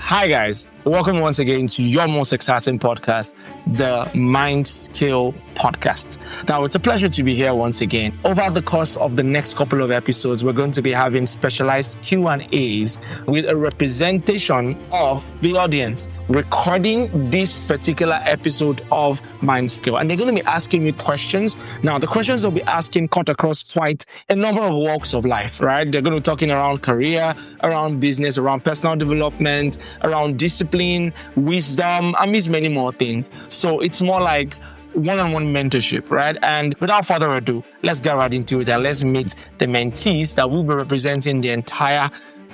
Hi guys, welcome once again to your most exciting podcast, the Mind Skill Podcast. Now, it's a pleasure to be here once again. Over the course of the next couple of episodes, we're going to be having specialized Q&As with a representation of the audience recording this particular episode of Mind Skill. And they're going to be asking me questions. Now, the questions they'll be asking cut across quite a number of walks of life, right? They're going to be talking around career, around business, around personal development, around discipline, wisdom, and many more things. So it's more like one-on-one mentorship, right? And without further ado, let's get right into it and let's meet the mentees that will be representing the entire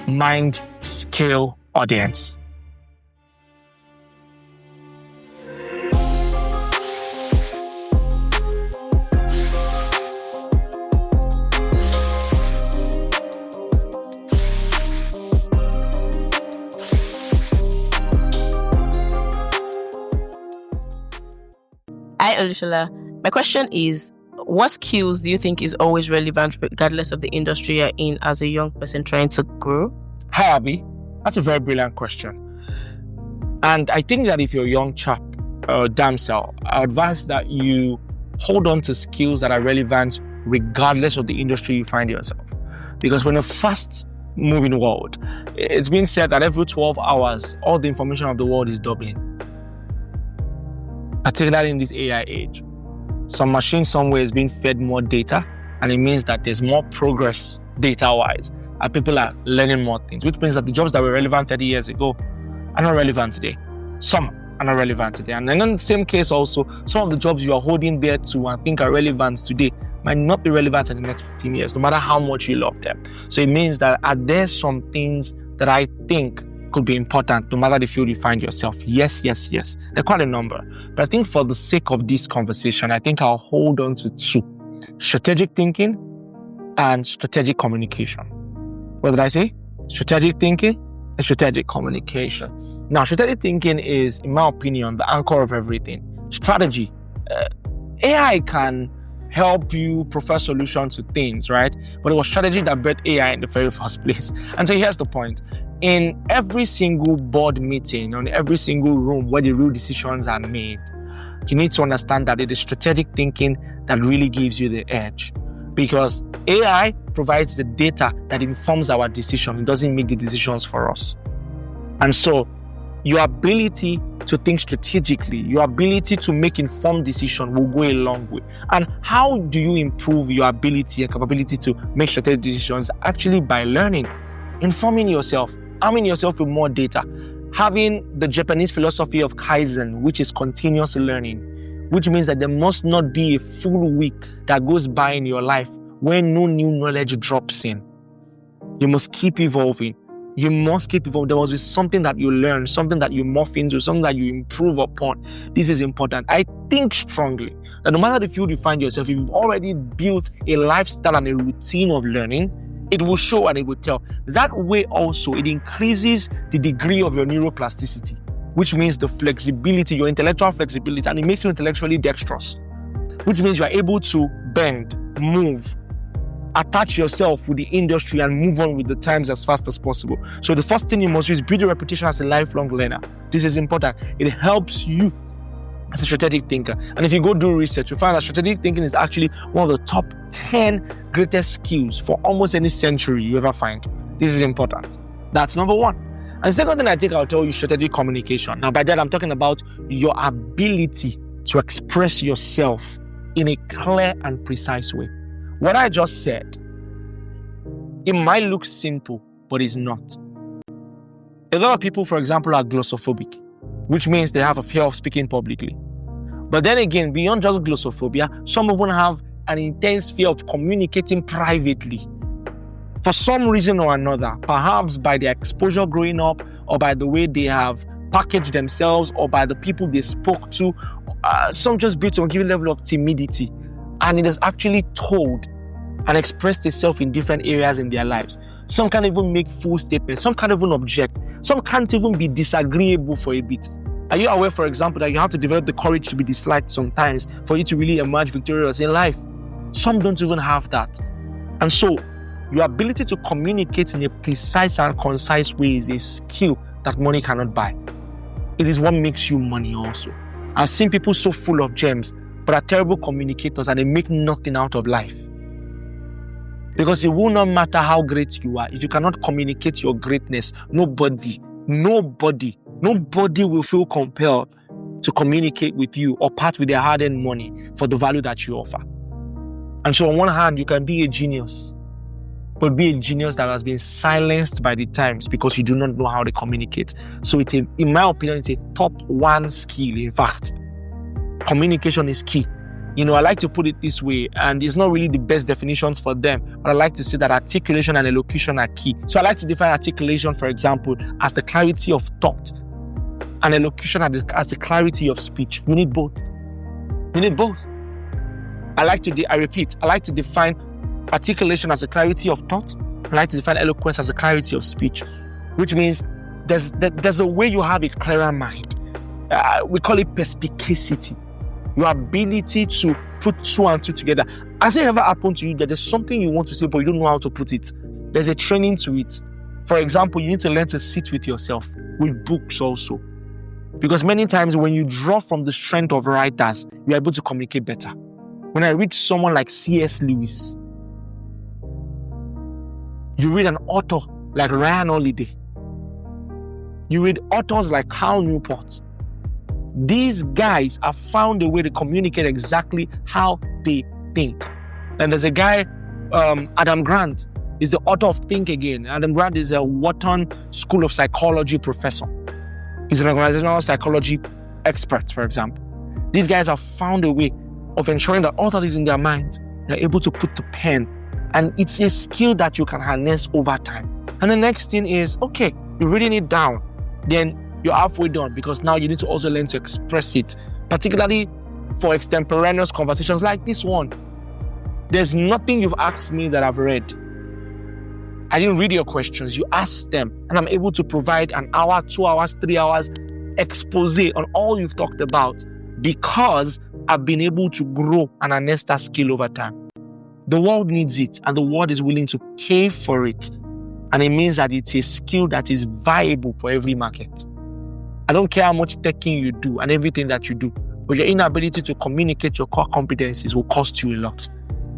Mind Skill audience. Hi, Olushola. My question is, what skills do you think is always relevant regardless of the industry you're in as a young person trying to grow? Hi, Abby. That's a very brilliant question. And I think that if you're a young chap or damsel, I advise that you hold on to skills that are relevant regardless of the industry you find yourself. Because we're in a fast-moving world. It's been said that every 12 hours, all the information of the world is doubling. Particularly in this AI age. Some machine somewhere is being fed more data, and it means that there's more progress data-wise, and people are learning more things, which means that the jobs that were relevant 30 years ago are not relevant today. Some are not relevant today. And then in the same case also, some of the jobs you are holding there to and think are relevant today might not be relevant in the next 15 years, no matter how much you love them. So it means that are there some things that I think could be important no matter the field you find yourself? Yes. There are quite a number. But I think for the sake of this conversation, I think I'll hold on to two: strategic thinking and strategic communication. What did I say? Strategic thinking and strategic communication. Now, strategic thinking is, in my opinion, the anchor of everything. Strategy. AI can help you provide solutions to things, right? But it was strategy that birthed AI in the very first place. And so here's the point. In every single board meeting, on every single room where the real decisions are made, you need to understand that it is strategic thinking that really gives you the edge. Because AI provides the data that informs our decision. It doesn't make the decisions for us. And so your ability to think strategically, your ability to make informed decisions will go a long way. And how do you improve your ability and capability to make strategic decisions? Actually by learning, informing yourself, arming yourself with more data, having the Japanese philosophy of Kaizen, which is continuous learning, which means that there must not be a full week that goes by in your life when no new knowledge drops in. You must keep evolving. You must keep evolving. There must be something that you learn, something that you morph into, something that you improve upon. This is important. I think strongly that no matter the field you find yourself, if you've already built a lifestyle and a routine of learning, it will show and it will tell. That way also, it increases the degree of your neuroplasticity, which means the flexibility, your intellectual flexibility, and it makes you intellectually dexterous, which means you are able to bend, move, attach yourself with the industry and move on with the times as fast as possible. So the first thing you must do is build a reputation as a lifelong learner. This is important. It helps you as a strategic thinker. And if you go do research, you find that strategic thinking is actually one of the top 10 greatest skills for almost any century you ever find. This is important. That's number one. And the second thing I think I'll tell you is strategic communication. Now, by that, I'm talking about your ability to express yourself in a clear and precise way. What I just said, it might look simple, but it's not. A lot of people, for example, are glossophobic, which means they have a fear of speaking publicly. But then again, beyond just glossophobia, some of them have an intense fear of communicating privately. For some reason or another, perhaps by their exposure growing up, or by the way they have packaged themselves, or by the people they spoke to, some just built a given level of timidity. And it is actually told and expressed itself in different areas in their lives. Some can't even make full statements. Some can't even object. Some can't even be disagreeable for a bit. Are you aware, for example, that you have to develop the courage to be disliked sometimes for you to really emerge victorious in life? Some don't even have that. And so, your ability to communicate in a precise and concise way is a skill that money cannot buy. It is what makes you money also. I've seen people so full of gems, but are terrible communicators and they make nothing out of life. Because it will not matter how great you are. If you cannot communicate your greatness, nobody will feel compelled to communicate with you or part with their hard-earned money for the value that you offer. And so on one hand, you can be a genius, but be a genius that has been silenced by the times because you do not know how to communicate. So in my opinion, it's a top one skill. In fact, communication is key. I like to put it this way, and it's not really the best definitions for them, but I like to say that articulation and elocution are key. So I like to define articulation, for example, as the clarity of thought, and elocution as the clarity of speech. You need both. I like to define articulation as the clarity of thought. I like to define eloquence as the clarity of speech, which means there's a way you have a clearer mind. We call it perspicacity. Your ability to put two and two together. Has it ever happened to you that there's something you want to say but you don't know how to put it? There's a training to it. For example, you need to learn to sit with yourself, with books also. Because many times when you draw from the strength of writers, you're able to communicate better. When I read someone like C.S. Lewis, you read an author like Ryan Holiday, you read authors like Cal Newport. These guys have found a way to communicate exactly how they think. And there's a guy, Adam Grant, is the author of Think Again. Adam Grant is a Wharton School of Psychology professor. He's an organizational psychology expert, for example. These guys have found a way of ensuring that all that is in their minds, they're able to put to pen. And it's a skill that you can harness over time. And the next thing is, okay, you're reading it down. Then you're halfway done because now you need to also learn to express it, particularly for extemporaneous conversations like this one. There's nothing you've asked me that I've read. I didn't read your questions. You asked them, and I'm able to provide an hour, 2 hours, 3 hours expose on all you've talked about because I've been able to grow and harness that skill over time. The world needs it, and the world is willing to pay for it. And it means that it's a skill that is viable for every market. I don't care how much teching you do and everything that you do, but your inability to communicate your core competencies will cost you a lot.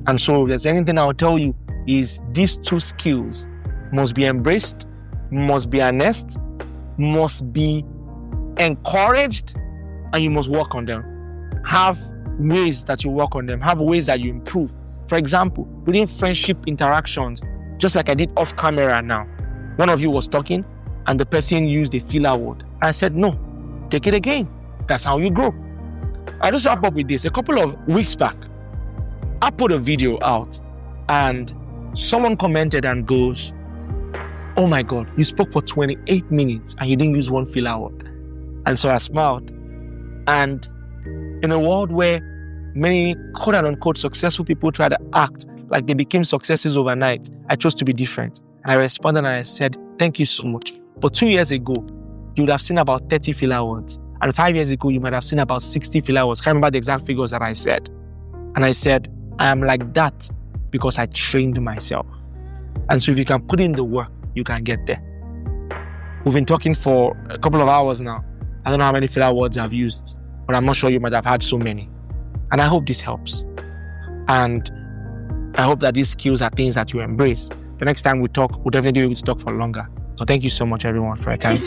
And so if there's anything I'll tell you is these two skills must be embraced, must be harnessed, must be encouraged, and you must work on them. Have ways that you work on them, have ways that you improve. For example, within friendship interactions, just like I did off camera now, one of you was talking and the person used a filler word. I said, no, take it again. That's how you grow. I just wrap up with this. A couple of weeks back, I put a video out and someone commented and goes, oh my God, you spoke for 28 minutes and you didn't use one filler word. And so I smiled. And in a world where many quote unquote successful people try to act like they became successes overnight, I chose to be different. And I responded and I said, thank you so much. But 2 years ago, you would have seen about 30 filler words. And 5 years ago, you might have seen about 60 filler words. I can't remember the exact figures that I said. And I said, I am like that because I trained myself. And so if you can put in the work, you can get there. We've been talking for a couple of hours now. I don't know how many filler words I've used, but I'm not sure you might have had so many. And I hope this helps. And I hope that these skills are things that you embrace. The next time we talk, we'll definitely be able to talk for longer. So thank you so much, everyone, for your time.